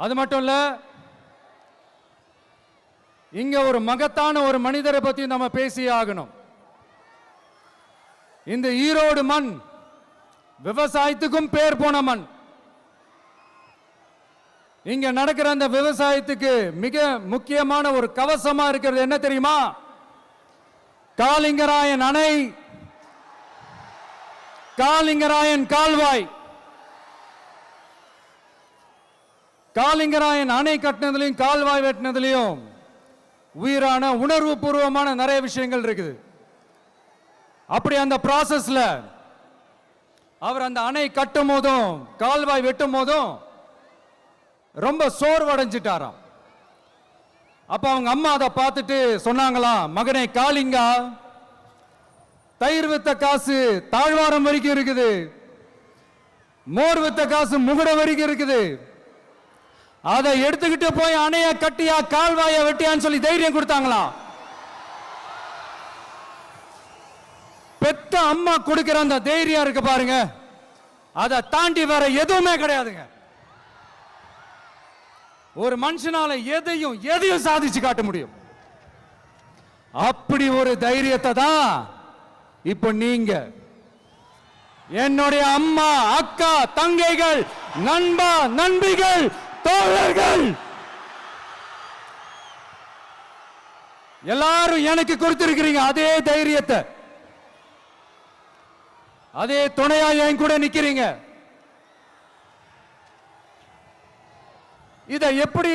அது மட்டும் இல்ல, இங்க ஒரு மகத்தான ஒரு மனிதரை பத்தி நம்ம பேசியே ஆகணும். இந்த ஈரோடு மண் விவசாயத்துக்கும் பேர் போன மண். இங்க நடக்கிற அந்த விவசாயத்துக்கு மிக முக்கியமான ஒரு கவசமா இருக்கிறது என்ன தெரியுமா? காலிங்கராயன் அணை, காலிங்கராயன் கால்வாய். காலிங்கராயன் அணை கட்டினதுலையும் கால்வாய் வெட்டினதுலையும் உயிரான உணர்வு பூர்வமான நிறைய விஷயங்கள் இருக்குது. அப்படி அந்த ப்ராசஸ்ல அவர் அந்த அணை கட்டும் போதும் கால்வாய் வெட்டும் போதும் ரொம்ப சோர்வடைஞ்சிட்டாராம். அப்ப அவங்க அம்மா அதை பார்த்துட்டு சொன்னாங்களாம், மகனே காளிங்கா, தயிர் வித்த காசு தாழ்வாரம் வரைக்கும் இருக்குது, மோர் வித்த காசு முகுட வரைக்கும் இருக்குது, அதை எடுத்துக்கிட்டு போய் அணைய கட்டியா கால்வாய வெட்டியான்னு சொல்லி தைரியம் கொடுத்தாங்களாம். பெத்த அம்மா கொடுக்கிற அந்த தைரியம் இருக்கு பாருங்க, அதை தாண்டி வேற எதுவுமே கிடையாதுங்க. ஒரு மனுஷனால எதையும் சாதிச்சு காட்ட முடியும். அப்படி ஒரு தைரியத்தை தான் இப்ப நீங்க, என்னுடைய அம்மா, அக்கா, தங்கைகள், நண்பா, நண்பிகள், தோழர்கள் எல்லாரும் எனக்கு கொடுத்திருக்கிறீங்க. அதே தைரியத்தை, அதே துணையா என் கூட நிக்கிறீங்க. இதை எப்படி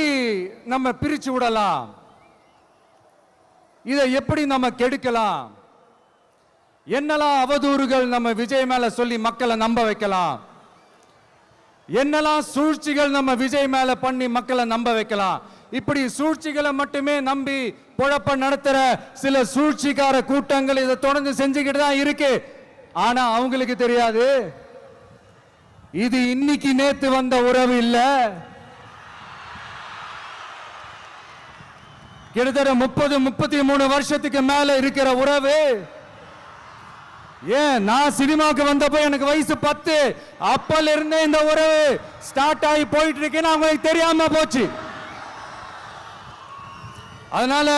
நம்ம பிரிச்சு விடலாம்? இதை எப்படி நம்ம கெடுக்கலாம்? என்னெல்லாம் அவதூறுகள் நம்ம விஜய் மேல சொல்லி மக்களை நம்ப வைக்கலாம்? என்னெல்லாம் சூழ்ச்சிகள் நம்ம விஜய் மேல பண்ணி மக்களை நம்ப வைக்கலாம்? இப்படி சூழ்ச்சிகளை மட்டுமே நம்பி பொழப்ப நடத்துற சில சூழ்ச்சிக்கார கூட்டங்கள் இதை தொடர்ந்து செஞ்சுக்கிட்டு தான் இருக்கு. ஆனா அவங்களுக்கு தெரியாது, இது இன்னைக்கு நேத்து வந்த உறவு இல்ல. கிட்டத்தட்ட 30-33 வருஷத்துக்கு மேல இருக்கிற உறவு. ஏன், நான் சினிமாவுக்கு வந்தப்போ எனக்கு வயசு 10, அப்பல இருந்தே இந்த உறவு ஸ்டார்ட் ஆகி போயிட்டு இருக்கேன்னு அவங்களுக்கு தெரியாம போச்சு. அதனால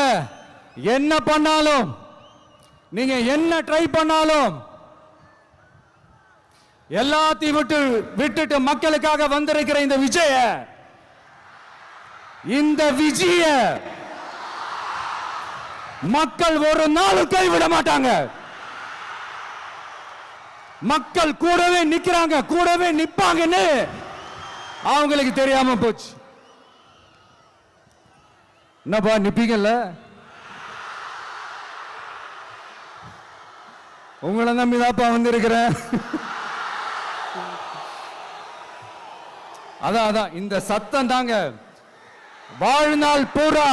என்ன பண்ணாலும், நீங்க என்ன ட்ரை பண்ணாலும், எல்லாத்தையும் விட்டுட்டு மக்களுக்காக வந்திருக்கிற இந்த விஜய மக்கள் ஒரு நாளும் கைவிட மாட்டாங்க. மக்கள் கூடவே நிக்கிறாங்க, கூடவே நிப்பாங்கன்னு அவங்களுக்கு தெரியாம போச்சு. என்னப்பா நிப்பீங்கல்ல? உங்களை நம்பிதாப்பா வந்திருக்கிறேன். அதான் இந்த சத்தம் தாங்க வாழ்நாள் பூரா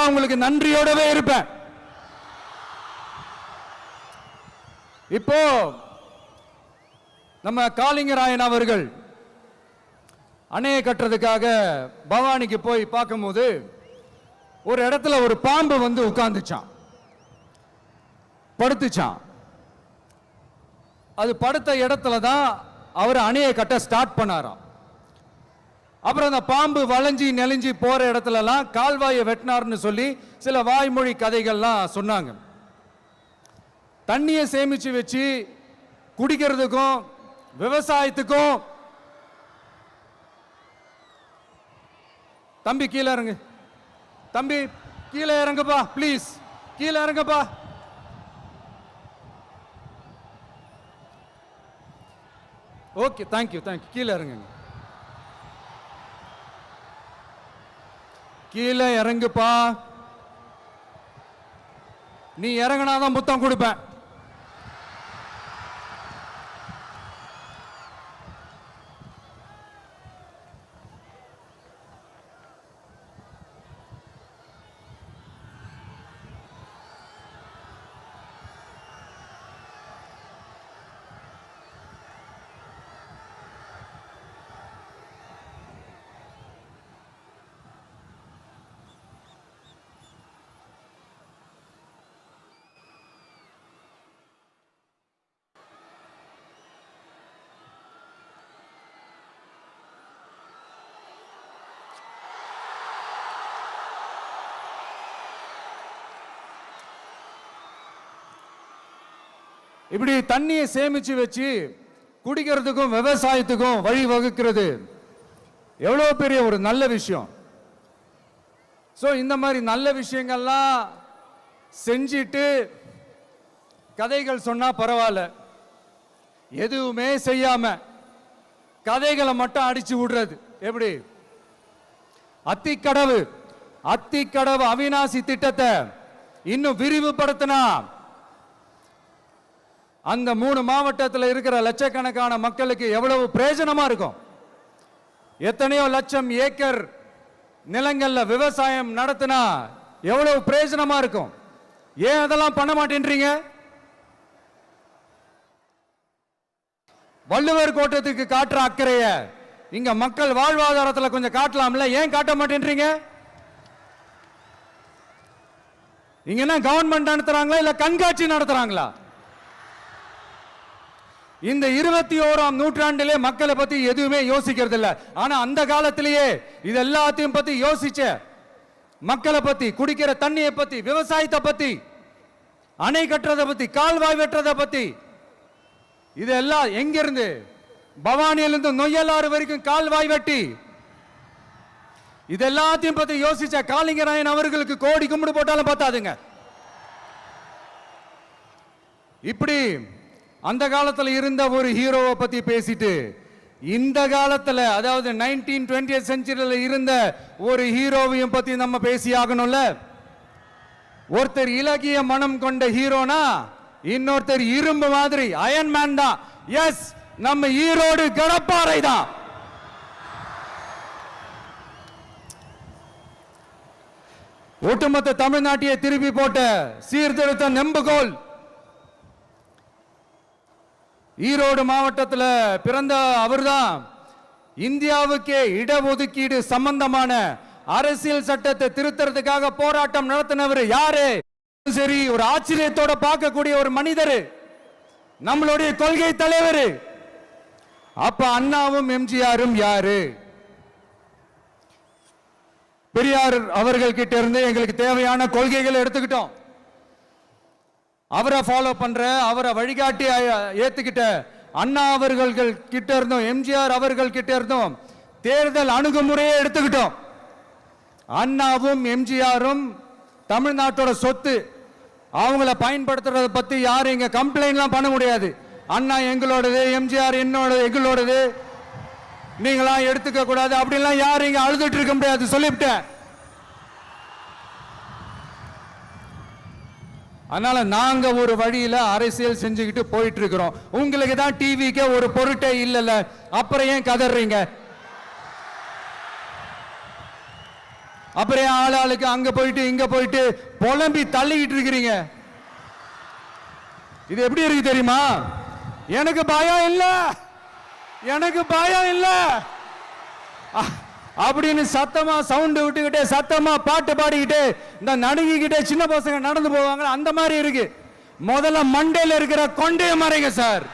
உங்களுக்கு நன்றியோடவே இருப்பேன். இப்போ நம்ம காளிங்கராயன் அவர்கள் அணையை கட்டுறதுக்காக பவானிக்கு போய் பார்க்கும்போது ஒரு இடத்துல ஒரு பாம்பு வந்து உட்கார்ந்துச்சான், படுத்துச்சான். அது படுத்த இடத்துல தான் அவர் அணையை கட்ட ஸ்டார்ட் பண்ணாராம். அப்புறம் அந்த பாம்பு வளைஞ்சி நெளிஞ்சி போற இடத்துல எல்லாம் கால்வாயை வெட்டினார்னு சொல்லி சில வாய்மொழி கதைகள்லாம் சொன்னாங்க. தண்ணியை சேமிச்சு வச்சு குடிக்கிறதுக்கும் விவசாயத்துக்கும். தம்பி கீழே இறங்கு, தம்பி கீழே இறங்குப்பா, பிளீஸ் கீழே இறங்குப்பா. ஓகே, தேங்க்யூ கீழே இறங்குங்க, கீழே இறங்குப்பா. நீ இறங்கினாதான் முத்தம் கொடுப்பேன். இப்படி தண்ணியை சேமிச்சு வச்சு குடிக்கிறதுக்கும் விவசாயத்துக்கும் வழி வகுக்கிறது எவ்வளவு பெரிய ஒரு நல்ல விஷயம். ஸோ இந்த மாதிரி நல்ல விஷயங்கள்லாம் செஞ்சிட்டு கதைகள் சொன்னா பரவாயில்ல, எதுவுமே செய்யாம கதைகளை மட்டும் அடிச்சு விடுறது எப்படி? அத்திக்கடவு அவிநாசி திட்டத்தை இன்னும் விரிவுபடுத்தினா அந்த 3 மாவட்டத்தில் இருக்கிற லட்சக்கணக்கான மக்களுக்கு எவ்வளவு பிரயோஜனமா இருக்கும். எத்தனையோ லட்சம் ஏக்கர் நிலங்கள்ல விவசாயம் நடத்தினா எவ்வளவு பிரயோஜனமா இருக்கும். ஏன் அதெல்லாம் பண்ண மாட்டேன்றீங்க? வள்ளுவர் கோட்டத்துக்கு காட்டுற அக்கறைய இங்க மக்கள் வாழ்வாதாரத்தில் கொஞ்சம் காட்டலாம்ல, ஏன் காட்ட மாட்டேன்றீங்க? இங்க என்ன கவர்மெண்ட் நடத்துறாங்களா இல்ல கண்காட்சி நடத்துறாங்களா? இந்த 21ஆம் நூற்றாண்டிலே மக்களை பத்தி எதுவுமே யோசிக்கிறது இல்ல. ஆனா அந்த காலத்திலேயே இது எல்லாத்தையும் பத்தி யோசிச்ச மக்களை பத்தி, குடிக்கிற தண்ணியை பத்தி, விவசாயத்தை பத்தி, அணை கட்டுறதை பத்தி, கால்வாய் வெட்டுறதை பத்தி, இதெல்லாம் எங்கிருந்து? பவானியிலிருந்து நொய்யலாறு வரைக்கும் கால்வாய் வெட்டி இது எல்லாத்தையும் பத்தி யோசிச்ச காளிங்கராயன் அவர்களுக்கு கோடி கும்பிடு போட்டாலும் பார்த்தாதுங்க. இப்படி அந்த காலத்தில் இருந்த ஒரு ஹீரோவை பத்தி பேசிட்டு இந்த காலத்தில், அதாவது 1920th செஞ்சுரியில் இருந்த ஒரு ஹீரோவையும் பத்தி நம்ம பேசி ஆகணும்ல. ஒருத்தர் இலகிய மனம் கொண்ட ஹீரோனா இன்னொருத்தர் இரும்பு மாதிரி அயன் மேன் தான். எஸ், நம்ம ஈரோடு கடப்பாறை தான். ஒட்டுமொத்த தமிழ்நாட்டையே திருப்பி போட்ட சீர்திருத்த நெம்புகோல். ஈரோடு மாவட்டத்தில் பிறந்த அவர்தான். இந்தியாவுக்கே இடஒதுக்கீடு சம்பந்தமான அரசியல் சட்டத்தை திருத்தறதுக்காக போராட்டம் நடத்தினவர் யாரு? சரி, ஒரு ஆச்சரியத்தோட பார்க்கக்கூடிய ஒரு மனிதர், நம்மளுடைய கொள்கை தலைவர். அப்ப அண்ணாவும் எம்ஜிஆரும் யாரு? பெரியார் அவர்கள் கிட்ட இருந்து எங்களுக்கு தேவையான கொள்கைகளை எடுத்துக்கிட்டோம். அவரை ஃபாலோ பண்ற, அவரை வழிகாட்டி ஏத்துக்கிட்ட அண்ணா அவர்கள் கிட்ட இருந்தோம், எம்ஜிஆர் அவர்கள் கிட்ட இருந்தோம் தேர்தல் அணுகுமுறையை எடுத்துக்கிட்டோம். அண்ணாவும் எம்ஜிஆரும் தமிழ்நாட்டோட சொத்து. அவங்கள பயன்படுத்துறத பத்தி யாரும் இங்க கம்ப்ளைண்ட்லாம் பண்ண முடியாது. அண்ணா எங்களோடது, எம்ஜிஆர் எங்களோடது, நீங்களா எடுத்துக்க கூடாது அப்படின்லாம் யாரும் இங்க அழுதுட்டு இருக்க முடியாது, சொல்லிவிட்டேன். அதனால நாங்க ஒரு வழியில அரசியல் செஞ்சுக்கிட்டு போயிட்டு இருக்கிறோம். உங்களுக்கு தான் டிவிக்கு ஒரு பொருட்டே இல்லைல்ல, அப்புறம் ஏன் கதறீங்க? அப்புறம் ஆளாளுக்கு அங்க போயிட்டு இங்க போயிட்டு புலம்பி தள்ளிக்கிட்டு இருக்கிறீங்க. இது எப்படி இருக்கு தெரியுமா? எனக்கு பயம் இல்ல, எனக்கு பயம் இல்ல அப்படின்னு சத்தமா சவுண்ட் விட்டுக்கிட்டே, சத்தமா பாட்டு பாடிக்கிட்டே, இந்த நடுங்கிக்கிட்டே சின்ன பசங்க நடந்து போவாங்க, அந்த மாதிரி இருக்கு. முதல்ல மண்டையில இருக்கிற கொண்டைய மறைங்க சார்.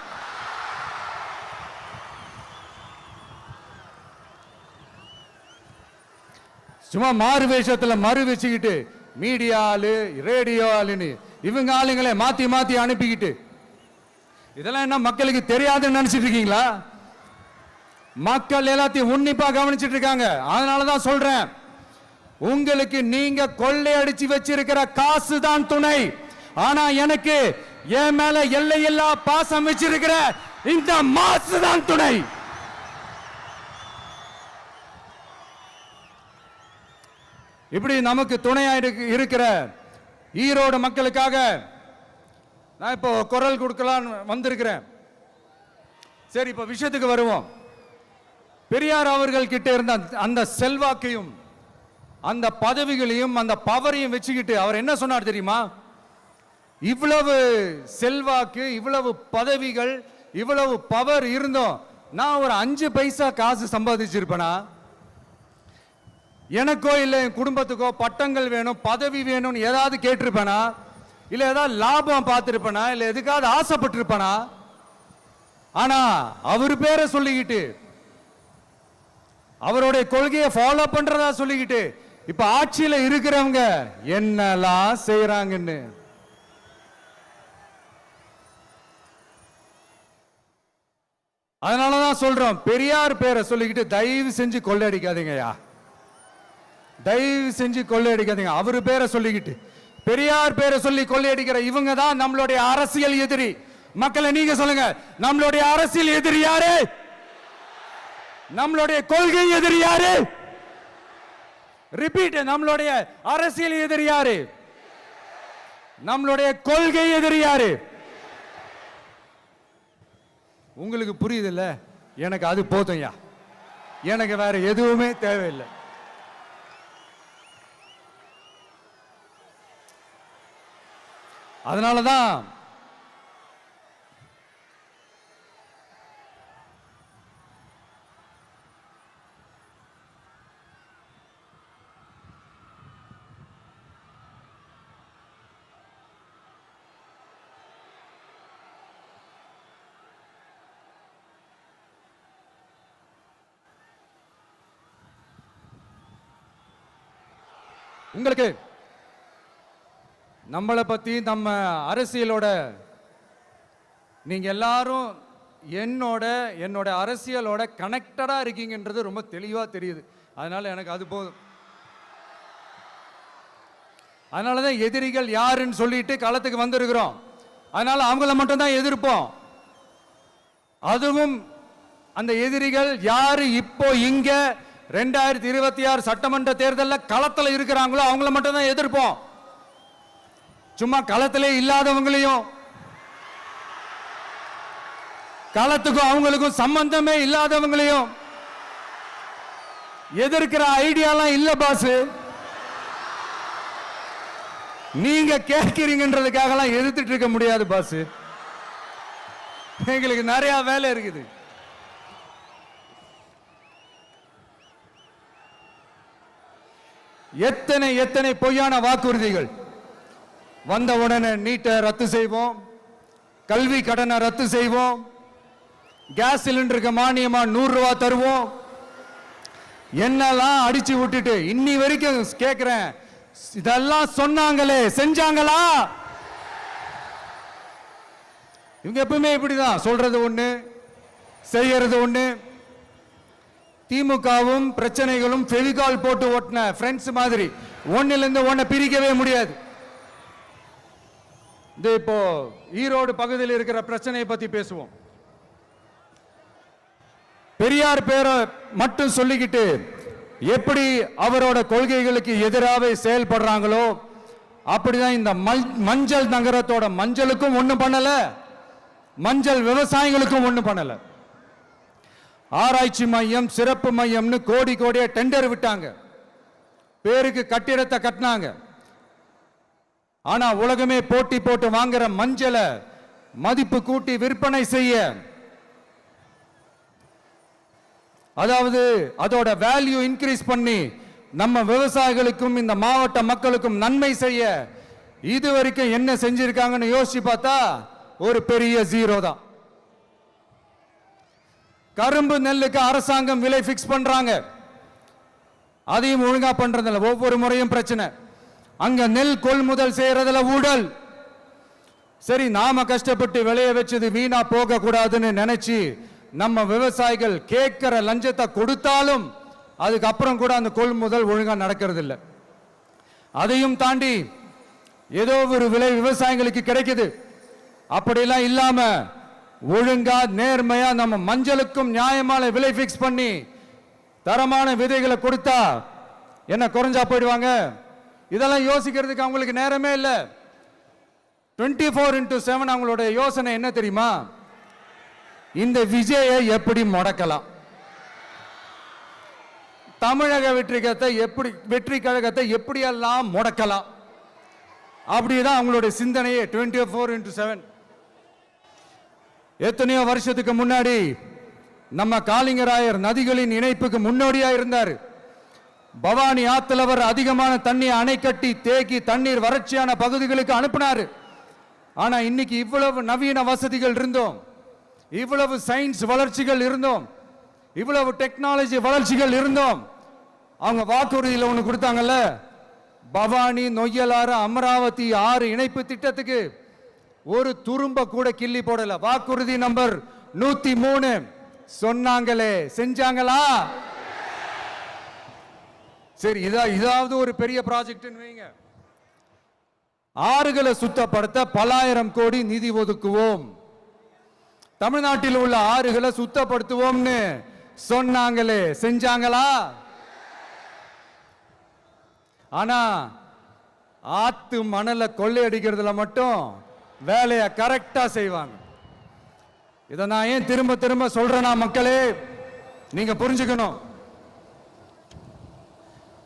சும்மா மாறு வேஷத்துல மறு வச்சுக்கிட்டு மீடியா ஆளு, ரேடியோ ஆளுன்னு இவங்க ஆளுங்களே மாத்தி மாத்தி அனுப்பிக்கிட்டு, இதெல்லாம் என்ன மக்களுக்கு தெரியாதுன்னு நினைச்சிட்டு இருக்கீங்களா? மக்கள் எல்லாத்தையும் உன்னிப்பா கவனிச்சிட்டு இருக்காங்க. அதனாலதான் சொல்றேன், உங்களுக்கு நீங்க கொள்ளையடிச்சு வச்சிருக்கிற காசு தான் துணை. ஆனா எனக்கு என் மேல எல்லையில்லா பாசம் வச்சிருக்கிற இந்த மாசு தான் துணை. இப்படி நமக்கு துணையா இருக்கிற ஈரோடு மக்களுக்காக நான் இப்போ குரல் கொடுக்கலாம் வந்திருக்கிறேன். சரி, இப்ப விஷயத்துக்கு வருவோம். பெரியார் அவர்கள் கிட்ட இருந்த அந்த செல்வாக்கையும் அந்த பதவிகளையும் அந்த பவரையும் வச்சுக்கிட்டு அவர் என்ன சொன்னார் தெரியுமா? இவ்வளவு செல்வாக்கு, இவ்வளவு பதவிகள், இவ்வளவு பவர் இருந்தோம் நான் ஒரு 5 பைசா காசு சம்பாதிச்சிருப்பேனா? எனக்கோ இல்லை என் குடும்பத்துக்கோ பட்டங்கள் வேணும், பதவி வேணும்னு ஏதாவது கேட்டிருப்பேனா? இல்லை ஏதாவது லாபம் பார்த்திருப்பேனா? இல்லை எதுக்காவது ஆசைப்பட்டிருப்பேனா? ஆனா அவர் பேரை சொல்லிக்கிட்டு, அவருடைய கொள்கையை ஃபாலோ பண்றதா சொல்லிக்கிட்டு இப்ப ஆட்சியில இருக்கிறவங்க என்னெல்லாம் செய்யறாங்கன்னு அதனாலதான் சொல்றோம், பெரியார் பேரை சொல்லிக்கிட்டு தயவு செஞ்சு கொள்ளையடிக்காதீங்கய்யா, தயவு செஞ்சு கொள்ளையடிக்காதீங்க. அவரு பேரை சொல்லிக்கிட்டு பெரியார் பேரை சொல்லி கொள்ளையடிக்கிற இவங்க தான் நம்மளுடைய அரசியல் எதிரி. மக்களை நீங்க சொல்லுங்க, நம்மளுடைய அரசியல் எதிரி யாரு? நம்மளுடைய கொள்கை எதிரி யாரு? ரிப்பீட், நம்மளுடைய அரசியல் எதிரி யாரு? நம்மளுடைய கொள்கை எதிரி யாரு? உங்களுக்கு புரியுது இல்ல? எனக்கு அது போதும்யா, எனக்கு வேற எதுவுமே தேவையில்லை. அதனாலதான் உங்களுக்கு நம்மளை பத்தி, நம்ம அரசியலோட, நீங்க எல்லாரும் என்னோட அரசியலோட கனெக்டடா இருக்கீங்கன்றது ரொம்ப தெளிவா தெரியுது. அதனால எனக்கு அது போதும். அதனாலதான் எதிரிகள் யாருன்னு சொல்லிட்டு களத்துக்கு வந்திருக்கிறோம். அதனால அவங்கள மட்டும் தான் எதிர்ப்போம். அதுவும் அந்த எதிரிகள் யாரு இப்போ இங்க 2026 சட்டமன்ற தேர்தலில் களத்தில் இருக்கிறாங்களோ அவங்கள மட்டும் தான் எதிர்ப்போம். சும்மா களத்திலே இல்லாதவங்களையும், களத்துக்கும் அவங்களுக்கும் சம்பந்தமே இல்லாதவங்களையும் எதிர்க்கிற ஐடியாலாம் இல்ல பாஸ். நீங்க கேட்கிறீங்கன்றதுக்காகலாம் எதிர்த்துட்டு இருக்க முடியாது பாஸ். எங்களுக்கு நிறைய வேலை இருக்குது. எத்தனை எத்தனை பொய்யான வாக்குறுதிகள். வந்த உடனே நீட்டை ரத்து செய்வோம், கல்வி கடனை ரத்து செய்வோம், கேஸ் சிலிண்டருக்கு மானியமா 100 ரூபாய் தருவோம், என்னெல்லாம் அடிச்சு விட்டுட்டு இன்னி வரைக்கும் கேட்கிறேன், இதெல்லாம் சொன்னாங்களே செஞ்சாங்களா? இவங்க எப்பவுமே இப்படிதான், சொல்றது ஒண்ணு செய்யறது ஒண்ணு. திமுகவும் பிரச்சனைகளும் ஃபெவிகால் போட்டு ஓட்டின ஃப்ரெண்ட்ஸ் மாதிரி ஒன்னிலிருந்து ஒன்னை பிரிக்கவே முடியாது. இப்போ ஈரோடு பகுதியில் இருக்கிற பிரச்சனையை பத்தி பேசுவோம். பெரியார் பேரை மட்டும் சொல்லிக்கிட்டு எப்படி அவரோட கொள்கைகளுக்கு எதிராக செயல்படுறாங்களோ அப்படிதான் இந்த மஞ்சள் நகரத்தோட மஞ்சளுக்கும் ஒண்ணும் பண்ணல, மஞ்சள் விவசாயிகளுக்கும் ஒண்ணும் பண்ணல. ஆராய்ச்சி மையம், சிறப்பு மையம்னு கோடி கோடியா டெண்டர் விட்டாங்க, பேருக்கு கட்டிடத்தை கட்டினாங்க. ஆனா உலகமே போட்டி போட்டு வாங்குற மஞ்சளை மதிப்பு கூட்டி விற்பனை செய்ய, அதாவது அதோட வேல்யூ இன்க்ரீஸ் பண்ணி நம்ம விவசாயிகளுக்கும் இந்த மாவட்ட மக்களுக்கும் நன்மை செய்ய இதுவரைக்கும் என்ன செஞ்சிருக்காங்கன்னு யோசிச்சு பார்த்தா ஒரு பெரிய ஜீரோ தான். கரும்பு நெல்லுக்கு அரசாங்கம் விலை பிக்ஸ் பண்றாங்க, அதையும் ஒழுங்கா பண்றதில்ல, ஒவ்வொரு முறையும் பிரச்சனை. அங்க நெல் கொள்முதல் செய்யறதுல ஊழல். சரி, நாம கஷ்டப்பட்டு விளைய வச்சது வீணா போக கூடாதுன்னு நினைச்சு நம்ம விவசாயிகள் கேட்கிற லஞ்சத்தை கொடுத்தாலும் அதுக்கப்புறம் கூட அந்த கொள்முதல் ஒழுங்கா நடக்கிறது இல்லை. அதையும் தாண்டி ஏதோ ஒரு விலை விவசாயிகளுக்கு கிடைக்குது. அப்படிலாம் இல்லாம ஒழுங்கா நேர்மையா நம்ம மஞ்சளுக்கும் நியாயமான விலை பிக்ஸ் பண்ணி தரமான விதைகளை கொடுத்தா என்ன குறைஞ்சா போயிடுவாங்க? இதெல்லாம் யோசிக்கிறதுக்கு அவங்களுக்கு நேரமே இல்லை. 24/7 அவங்களோட யோசனை என்ன தெரியுமா? இந்த விஜயை எப்படி முடக்கலாம், தமிழக வெற்றி கழகத்தை எப்படியெல்லாம் முடக்கலாம், அப்படிதான் அவங்களுடைய சிந்தனையே 24/7. எத்தனையோ வருஷத்துக்கு முன்னாடி நம்ம காளிங்கராயர் நதிகளின் இணைப்புக்கு முன்னோடியா இருந்தார். பவானி ஆத்துல அவர் அதிகமான தண்ணி அணை கட்டி தேக்கி தண்ணீர் வறட்சியான பகுதிகளுக்கு அனுப்பினார். ஆனா இன்னைக்கு இவ்வளவு நவீன வசதிகள் இருந்தோம், இவ்வளவு சயின்ஸ் வளர்ச்சிகள் இருந்தோம், இவ்வளவு டெக்னாலஜி வளர்ச்சிகள் இருந்தோம், அவங்க வாக்குறுதியில் ஒன்று கொடுத்தாங்கல்ல, பவானி நொய்யலாறு அமராவதி 6 இணைப்பு திட்டத்துக்கு ஒரு துரும்ப கூட கிள்ளி போடல. வாக்குறுதி நம்பர் 103 சொன்னாங்களே, செஞ்சாங்களா? சரி, இதாவது ஒரு பெரிய ப்ராஜெக்ட் வைங்க. ஆறுகளை சுத்தப்படுத்த பல ஆயிரம் கோடி நிதி ஒதுக்குவோம், தமிழ்நாட்டில் உள்ள ஆறுகளை சுத்தப்படுத்துவோம்னு சொன்னாங்களே, செஞ்சாங்களா? ஆனா ஆத்து மணலை கொள்ளையடிக்கிறதுல மட்டும் வேலையை கரெக்டா செய்வாங்க. இதை நான் ஏன் திரும்ப திரும்ப சொல்றேன்னா, மக்களே நீங்க புரிஞ்சுக்கணும்.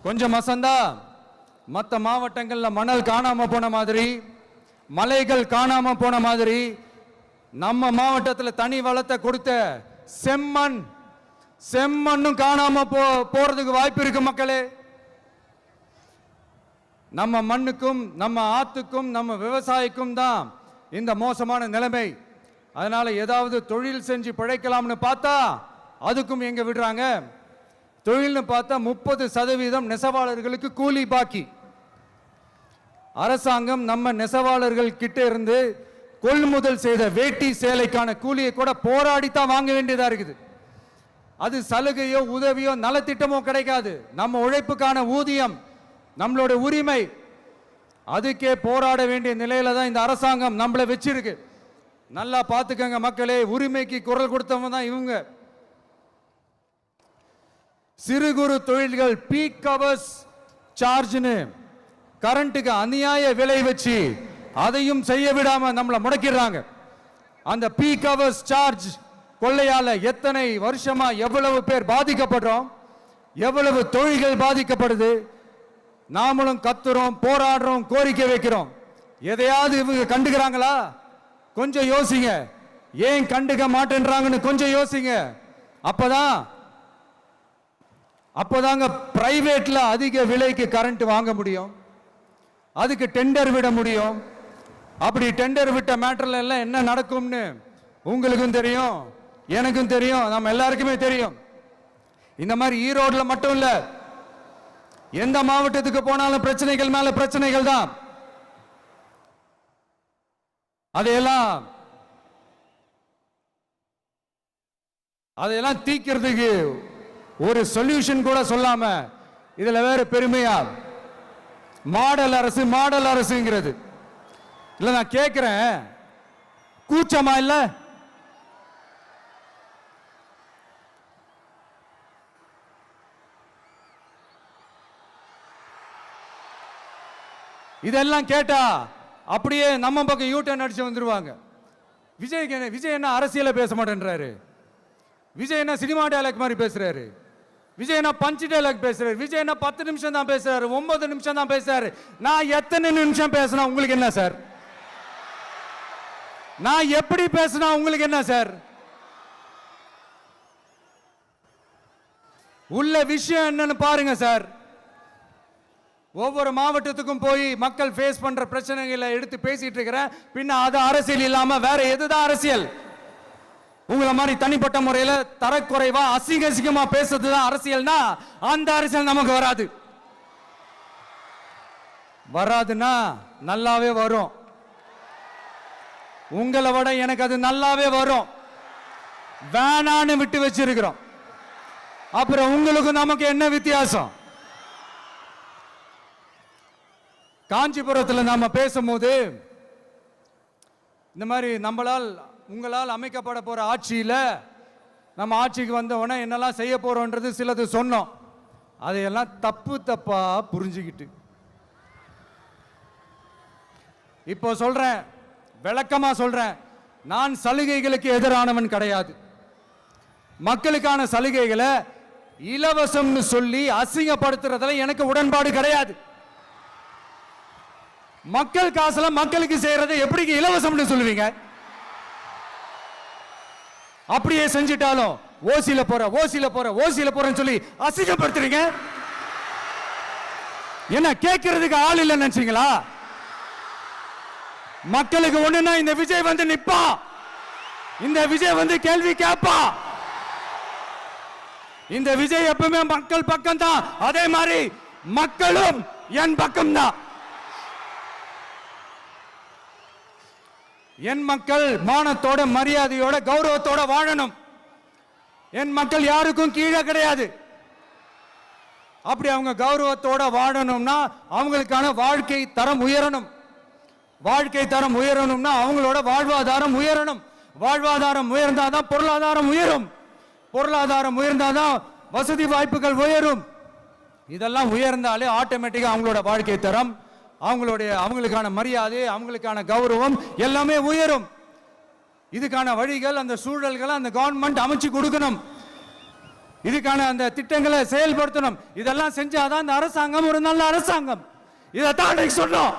கொஞ்சம் மசந்தா மற்ற மாவட்டங்கள்ல மணல் காணாம போன மாதிரி, மலைகள் காணாம போன மாதிரி, நம்ம மாவட்டத்தில் தனி வளத்தை கொடுத்த செம்மண்ணும் காணாம போறதுக்கு வாய்ப்பு இருக்கு மக்களே. நம்ம மண்ணுக்கும் நம்ம ஆத்துக்கும் நம்ம விவசாயிக்கும் தான் இந்த மோசமான நிலைமை. அதனால ஏதாவது தொழில் செஞ்சு பிழைக்கலாம்னு பார்த்தா அதுக்கும் எங்க விடுறாங்க. தொழில்னு பார்த்தா 30% நெசவாளர்களுக்கு கூலி பாக்கி. அரசாங்கம் நம்ம நெசவாளர்கள் கிட்ட இருந்து கொள்முதல் செய்த வேட்டி சேலைக்கான கூலியை கூட போராடித்தான் வாங்க வேண்டியதா இருக்குது. அது சலுகையோ உதவியோ நலத்திட்டமோ கிடைக்காது. நம்ம உழைப்புக்கான ஊதியம், நம்மளோட உரிமை, அதுக்கே போராட வேண்டிய நிலையில தான் இந்த அரசாங்கம் நம்மளை வச்சிருக்கு. நல்லா பார்த்துக்கங்க மக்களே, உரிமைக்கு குரல் கொடுத்தவங்க தான் இவங்க. சிறு குறு தொழில்கள் பீக் ஹவர்ஸ் சார்ஜ்னு கரண்ட்டுக்கு அநியாய விலை வச்சு அதையும் செய்ய விடாம நம்மளை முடக்கிறாங்க. அந்த பீக் ஹவர்ஸ் சார்ஜ் கொள்ளையால எத்தனை வருஷமா எவ்வளவு பேர் பாதிக்கப்படுறோம், எவ்வளவு தொழில்கள் பாதிக்கப்படுது. நாமளும் கத்துறோம், போராடுறோம், கோரிக்கை வைக்கிறோம். எதையாவது இவங்க கண்டுக்கிறாங்களா? கொஞ்சம் யோசிங்க. ஏன் கண்டுக்க மாட்டேன்றாங்கன்னு கொஞ்சம் யோசிங்க. அப்பதாங்க பிரைவேட்ல அதிக விலைக்கு கரண்ட் வாங்க முடியும், அதுக்கு டெண்டர் விட முடியும். அப்படி டெண்டர் விட்ட மேட்டர்ல எல்லாம் என்ன நடக்கும்னு உங்களுக்கும் தெரியும், எனக்கும் தெரியும், நம்ம எல்லாருக்குமே தெரியும். இந்த மாதிரி ஈரோடுல மட்டும் இல்ல, எந்த மாவட்டத்துக்கு போனாலும் பிரச்சனைகள் மேல பிரச்சனைகள் தான். அதையெல்லாம் தீக்கிறதுக்கு ஒரு சொல்யூஷன் கூட சொல்லாம இதுல வேற பெருமையா மாடல் அரசுங்கிறது இல்ல. நான் கேட்கிறேன், கூச்சமா இல்ல? இதெல்லாம் கேட்டா அப்படியே நம்ம பக்கம் யூட்டர்ன் அடிச்சு வந்துருவாங்க. விஜய் என்ன அரசியல பேச மாட்டேன்றாரு, விஜய் என்ன சினிமா டயலாக் மாதிரி பேசுறாரு, விஜய் என்ன பஞ்ச் டயலாக் பேசுறாரு, விஜய் என்ன 10 நிமிஷம் தான் பேசுறாரு, 9 நிமிஷம் தான் பேசுறாரு. நான் எத்தனை நிமிஷம் பேசினா உங்களுக்கு என்ன சார்? நான் எப்படி பேசினா உங்களுக்கு என்ன சார்? உள்ள விஷயம் என்னன்னு பாருங்க சார். ஒவ்வொரு மாவட்டத்துக்கும் போய் மக்கள் ஃபேஸ் பண்ற பிரச்சனைகளை எடுத்து பேசிட்டு இருக்கிறேன். பின்ன அது அரசியல் இல்லாம வேற எதுதான் அரசியல்? உங்களை மாதிரி தனிப்பட்ட முறையில் தரக்குறைவா அசிங்கமா பேசுறதுதான் அரசியல்னா அந்த அரசியல் நமக்கு வராதுன்னா நல்லாவே வரும். உங்களை விட எனக்கு அது நல்லாவே வரும். வேணான்னு விட்டு வச்சிருக்கிறோம். அப்புறம் உங்களுக்கு நமக்கு என்ன வித்தியாசம்? காஞ்சிபுரத்தில் நாம பேசும்போது இந்த மாதிரி உங்களால் அமைக்கப்பட போற ஆட்சியில நம்ம ஆட்சிக்கு வந்த உடனே என்னெல்லாம் செய்ய போறோம்ன்றது சிலது சொன்னோம். அதையெல்லாம் தப்பா புரிஞ்சுக்கிட்டு இப்போ சொல்றேன், விளக்கமா சொல்றேன், நான் சலுகைகளுக்கு எதிரானவன் கிடையாது. மக்களுக்கான சலுகைகளை இலவசம்னு சொல்லி அசிங்கப்படுத்துறதுல எனக்கு உடன்பாடு கிடையாது. மக்கள் காசுல மக்களுக்கு செய்யறதை எப்படி இலவசம்னு சொல்லுவீங்க? அப்படியே செஞ்சிட்டாலும் ஓசில போறேன்னு சொல்லி அசிங்கப்படுத்துறீங்க. என்ன கேட்கறதுக்கு ஆள் இல்லைன்னு நினைச்சீங்களா? மக்களுக்கு ஒண்ணுன்னா இந்த விஜய் வந்து நிப்பா, இந்த விஜய் வந்து கேள்வி கேட்பா. இந்த விஜய் எப்பவுமே மக்கள் பக்கம் தான், அதே மாதிரி மக்களும் என் பக்கம் தான். என் மக்கள் மானத்தோட மரியாதையோட கௌரவத்தோட வாழணும். என் மக்கள் யாருக்கும் கீழே கிடையாது. அப்படி அவங்க கௌரவத்தோட வாழணும்னா அவங்களுக்கான வாழ்க்கை தரம் உயரணும். வாழ்க்கை தரம் உயரணும்னா அவங்களோட வாழ்வாதாரம் உயரணும். வாழ்வாதாரம் உயர்ந்தாதான் பொருளாதாரம் உயரும். பொருளாதாரம் உயர்ந்தாதான் வசதி வாய்ப்புகள் உயரும். இதெல்லாம் உயர்ந்தாலே ஆட்டோமேட்டிக்கா அவங்களோட வாழ்க்கை தரம், அவங்களுக்கான மரியாதை, அவங்களுக்கான கௌரவம் எல்லாமே உயரும். இதுக்கான வழிகள், அந்த சூழல்களை அந்த கவர்மெண்ட் அமைச்சு கொடுக்கணும். இதுக்கான அந்த திட்டங்களை செயல்படுத்தணும். இதெல்லாம் செஞ்சாதான் அந்த அரசாங்கம் ஒரு நல்ல அரசாங்கம். இதைத்தான் சொன்னோம்.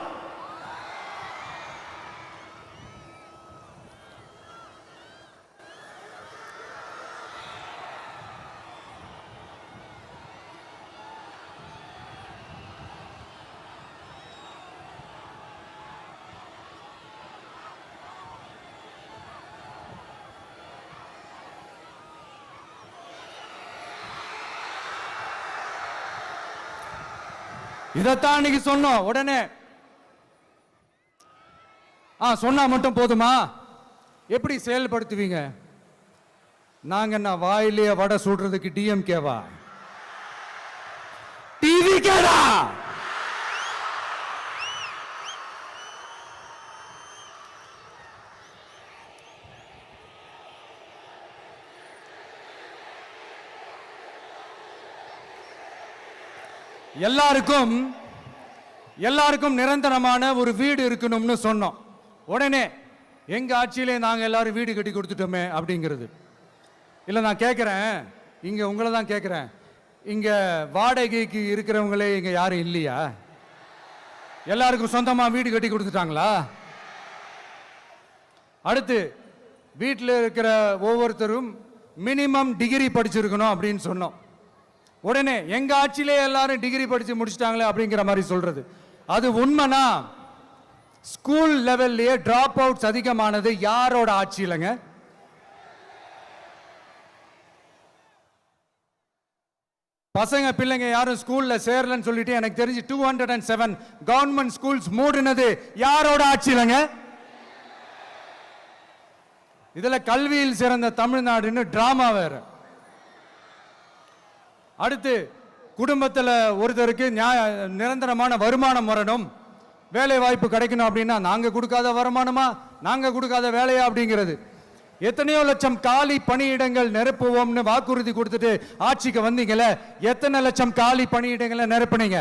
இதைத்தான் இன்னைக்கு சொன்னோம். உடனே சொன்னா மட்டும் போதுமா? எப்படி செயல்படுத்துவீங்க? நாங்க என்ன வாயிலேயே வடை சுடுறதுக்கு டிஎம்கேவா? டிவிகேடா? எல்லாருக்கும் நிரந்தரமான ஒரு வீடு இருக்கணும்னு சொன்னோம். உடனே எங்க ஆட்சியிலே நாங்க எல்லாரும் வீடு கட்டி கொடுத்துட்டோமே அப்படிங்கிறது இல்ல. நான் கேட்கிறேன், இங்க உங்களை தான் கேட்கிறேன், இங்க வாடகைக்கு இருக்கிறவங்களே இங்க யாரும் இல்லையா? எல்லாருக்கும் சொந்தமா வீடு கட்டி கொடுத்துட்டாங்களா? அடுத்து வீட்டில் இருக்கிற ஒவ்வொருத்தரும் மினிமம் டிகிரி படிச்சிருக்கணும் அப்படின்னு சொன்னோம். உடனே எங்க ஆட்சியிலே எல்லாரும் டிகிரி படிச்சு முடிச்சிட்டாங்களே அப்படிங்கிற மாதிரி சொல்றது அது உண்மைனா? ஸ்கூல் லெவல்லையே டிராப் அவுட்ஸ் அதிகமானது யாரோட ஆட்சியிலங்க? பசங்க பிள்ளைங்க யாரும் ஸ்கூல்ல சேரலன்னு சொல்லிட்டு எனக்கு தெரிஞ்சு 207 கவர்மெண்ட் ஸ்கூல்ஸ் மூடினது யாரோட ஆட்சியிலங்க? இதுல கல்வியில் சிறந்த தமிழ்நாடுன்னு டிராமா வேற. அடுத்து குடும்பத்தில் ஒருத்தருக்கு நிரந்தரமான வருமானம் வரணும், வேலை வாய்ப்பு கிடைக்கணும் அப்படின்னா நாங்க கொடுக்காத வருமானமா, நாங்க கொடுக்காத வேலையா அப்படிங்கிறது. எத்தனையோ லட்சம் காலி பணியிடங்கள் நிரப்புவோம்னு வாக்குறுதி கொடுத்துட்டு ஆட்சிக்கு வந்தீங்கல்ல, எத்தனை லட்சம் காலி பணியிடங்களை நிரப்புனீங்க?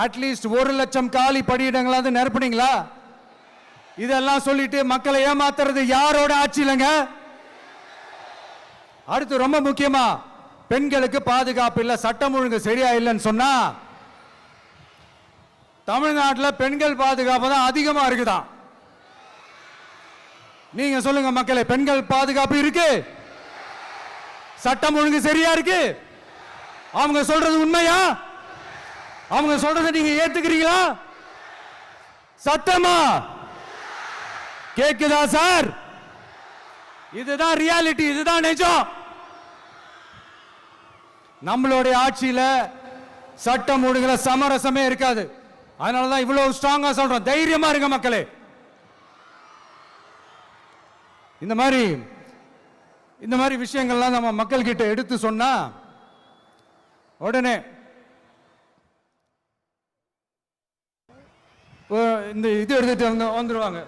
அட்லீஸ்ட் 1 லட்சம் காலி பணியிடங்களாவது நிரப்புனீங்களா? இதெல்லாம் சொல்லிட்டு மக்களை ஏமாத்துறது யாரோட ஆட்சியிலங்க? அடுத்து ரொம்ப முக்கியமா, பெண்களுக்கு பாதுகாப்பு இல்ல, சட்டம் ஒழுங்கு சரியா இல்லைன்னு சொன்னா தமிழ்நாட்டில் பெண்கள் பாதுகாப்பு தான் அதிகமா இருக்குதான். நீங்க சொல்லுங்க மக்களே, பெண்கள் பாதுகாப்பு இருக்கு? சட்டம் ஒழுங்கு சரியா இருக்கு? அவங்க சொல்றது உண்மையா? அவங்க சொல்றதை நீங்க ஏத்துக்கிறீங்களா? சத்தமா கேக்குதா சார்? இதுதான் ரியாலிட்டி, இதுதான் நிஜம். நம்மளுடைய ஆட்சியில சட்டம் ஒழுங்குல சமரசமே இருக்காது. அதனாலதான் இவ்வளவு ஸ்ட்ராங்கா சொல்றோம், தைரியமா இருங்க மக்களே. இந்த மாதிரி விஷயங்கள்லாம் நம்ம மக்கள் கிட்ட எடுத்து சொன்னா உடனே இந்த இது எடுத்துட்டு வந்துருவாங்க.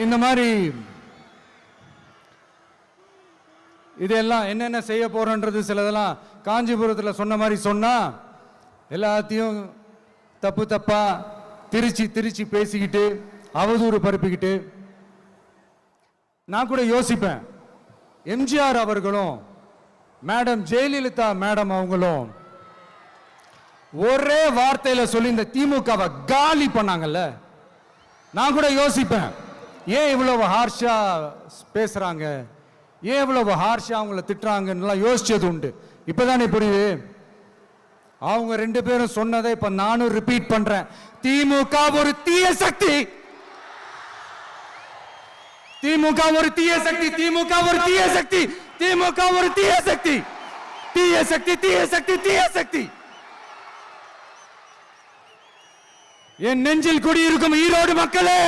இந்த மாதிரி இதெல்லாம் என்னென்ன செய்ய போறோன்றது சிலதெல்லாம் காஞ்சிபுரத்தில் சொன்ன மாதிரி சொன்னா எல்லாத்தையும் தப்பா திருச்சி பேசிக்கிட்டு அவதூறு பரப்பிக்கிட்டு. நான் கூட யோசிப்பேன், எம்ஜிஆர் அவர்களும் மேடம் ஜெயலலிதா மேடம் அவங்களும் ஒரே வார்த்தையில சொல்லி இந்த திமுகவை காலி பண்ணாங்கல்ல. நான் கூட யோசிப்பேன், ஏன் இவ்வளவு ஹார்ஷா பேசுறாங்க, ஏன் இவ்வளவு ஹார்ஷா அவங்கள திட்டுறாங்கன்னு யோசிச்சது உண்டு. இப்பதானே புரியுது. அவங்க 2 பேரும் சொன்னதை இப்ப நானும் ரிப்பீட் பண்றேன். திமுக ஒரு தீய சக்தி, திமுக ஒரு தீய சக்தி, திமுக ஒரு தீய சக்தி, திமுக ஒரு தீய சக்தி. தீய சக்தி, தீய சக்தி, தீய சக்தி. என் நெஞ்சில் குடியிருக்கும் ஈரோடு மக்களே,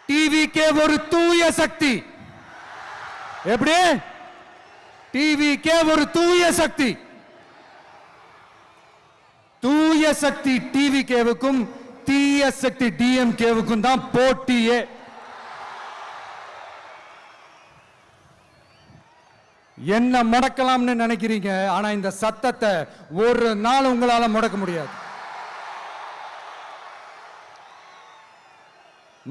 டிவிகே ஒரு தூய சக்தி. எப்படி? டிவிகே ஒரு தூய சக்தி. தூய சக்தி டிவிகேவுக்கும் தீய சக்தி டிஎம்கேவுக்கும் தான் போட்டியே. என்ன முடக்கலாம்னு நினைக்கிறீங்க, ஆனா இந்த சத்தத்தை ஒரு நாள் உங்களால முடக்க முடியாது.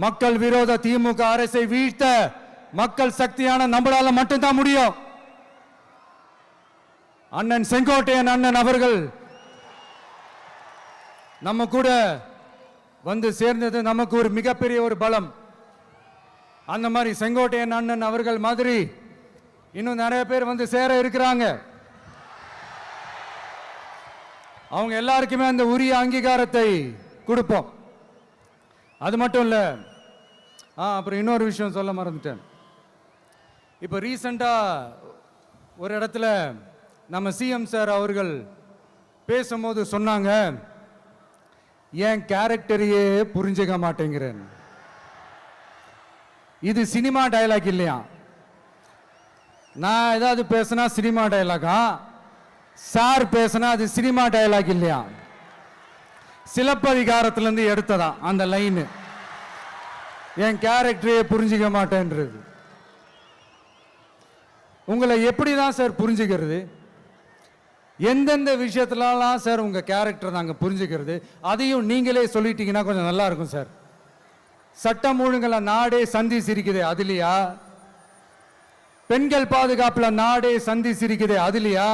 மக்கள் விரோத திமுக அரசை வீழ்த்த மக்கள் சக்தியான நம்மளால மட்டும்தான் முடியும். அண்ணன் செங்கோட்டையன் அண்ணன் அவர்கள் நம்ம கூட வந்து சேர்ந்தது நமக்கு ஒரு மிகப்பெரிய ஒரு பலம். அந்த மாதிரி செங்கோட்டையன் அண்ணன் அவர்கள் மாதிரி இன்னும் நிறைய பேர் வந்து சேர இருக்கிறாங்க. அவங்க எல்லாருக்குமே அந்த உரிய அங்கீகாரத்தை கொடுப்போம். அது மட்டும் இல்ல, அப்புறம் இன்னொரு விஷயம் சொல்ல மறந்துட்டேன். இப்போ ரீசண்டா ஒரு இடத்துல நம்ம சிஎம் சார் அவர்கள் பேசும்போது சொன்னாங்க, என் கேரக்டரையே புரிஞ்சுக்க மாட்டேங்கிறேன். இது சினிமா டயலாக் இல்லையா? நான் ஏதாவது பேசினா சினிமா டயலாகா? சார் பேசினா அது சினிமா டயலாக் இல்லையா? சிலப்பதிகாரத்திலிருந்து எடுத்ததா அந்த லைன். என் கேரக்டரையே புரிஞ்சுக்க மாட்டேன்றது. உங்களை எப்படிதான் சார் புரிஞ்சுக்கிறது? எந்தெந்த விஷயத்துலலாம் சார் உங்க கேரக்டர் நாங்கள் புரிஞ்சுக்கிறது? அதையும் நீங்களே சொல்லிட்டீங்கன்னா கொஞ்சம் நல்லா இருக்கும் சார். சட்டம் ஒழுங்குல நாடே சந்தி சிரிக்குது, அதுலையா? பெண்கள் பாதுகாப்புல நாடே சந்தி சிரிக்குது, அதுலையா?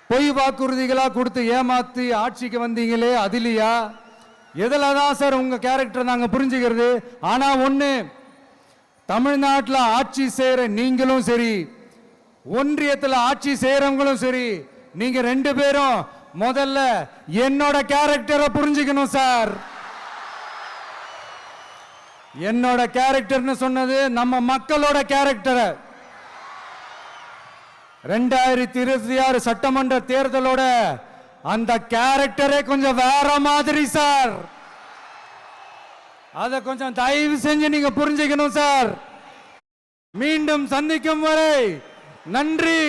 பொய் வாக்குறுதிகளா கொடுத்து ஏமாத்தி ஆட்சிக்கு வந்தீங்களே, அதுலையா? எதுல தான் சார் உங்க கேரக்டர் நாங்கள் புரிஞ்சுக்கிறது? ஆனா ஒண்ணு, தமிழ்நாட்டில் ஆட்சி செய்யற நீங்களும் சரி, ஒன்றியத்தில் ஆட்சி செய்யறவங்களும் சரி, நீங்க ரெண்டு பேரும் முதல்ல என்னோட கேரக்டரை புரிஞ்சுக்கணும் சார். என்னோட கேரக்டர்னு சொன்னது நம்ம மக்களோட கேரக்டரை. 2026 சட்டமன்ற தேர்தலோட அந்த கேரக்டரே கொஞ்சம் வேற மாதிரி சார். அதை கொஞ்சம் தயவு செஞ்சு நீங்க புரிஞ்சுக்கணும் சார். மீண்டும் சந்திக்கும் வரை நன்றி,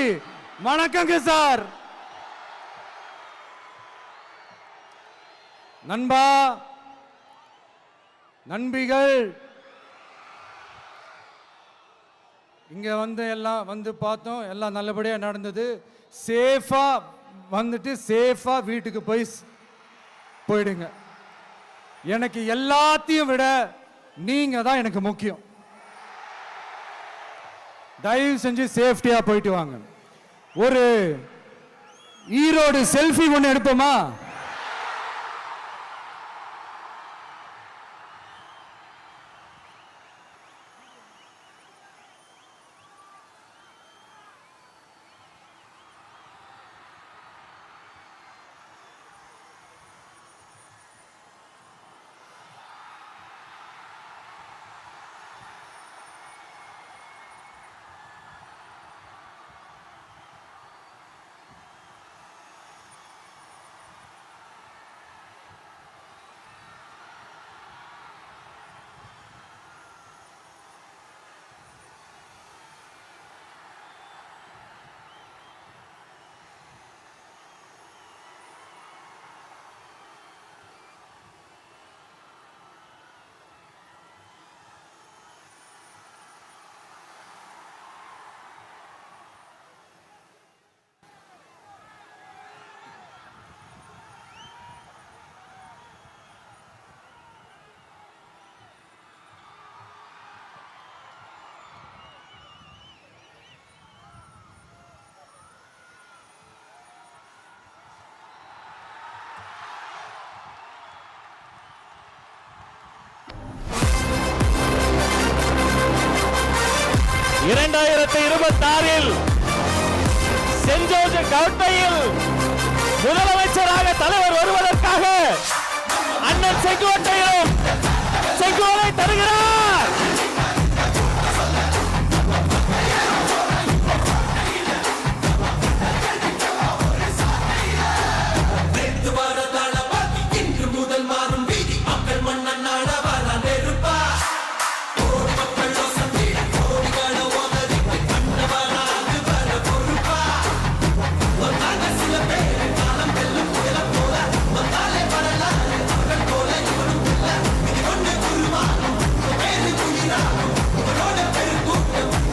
வணக்கங்க சார். நண்பா, நண்பிகள், இங்க வந்து எல்லாம் வந்து பார்த்தோம், எல்லாம் நல்லபடியா நடந்தது. சேஃபா வந்துட்டு சேஃபா வீட்டுக்கு போயிடுங்க. எனக்கு எல்லாத்தையும் விட நீங்க தான் எனக்கு முக்கியம். தயவு செஞ்சு சேஃப்டியா போயிட்டு வாங்க. ஒரு ஈரோடு செல்ஃபி ஒன்று எடுப்போமா? சென்ட் ஜோர்ஜ் கோட்டையில் முதலமைச்சராக தலைவர் வருவதற்காக அண்ணன் செங்கோட்டையிலும் செங்கோலை தருகிறார்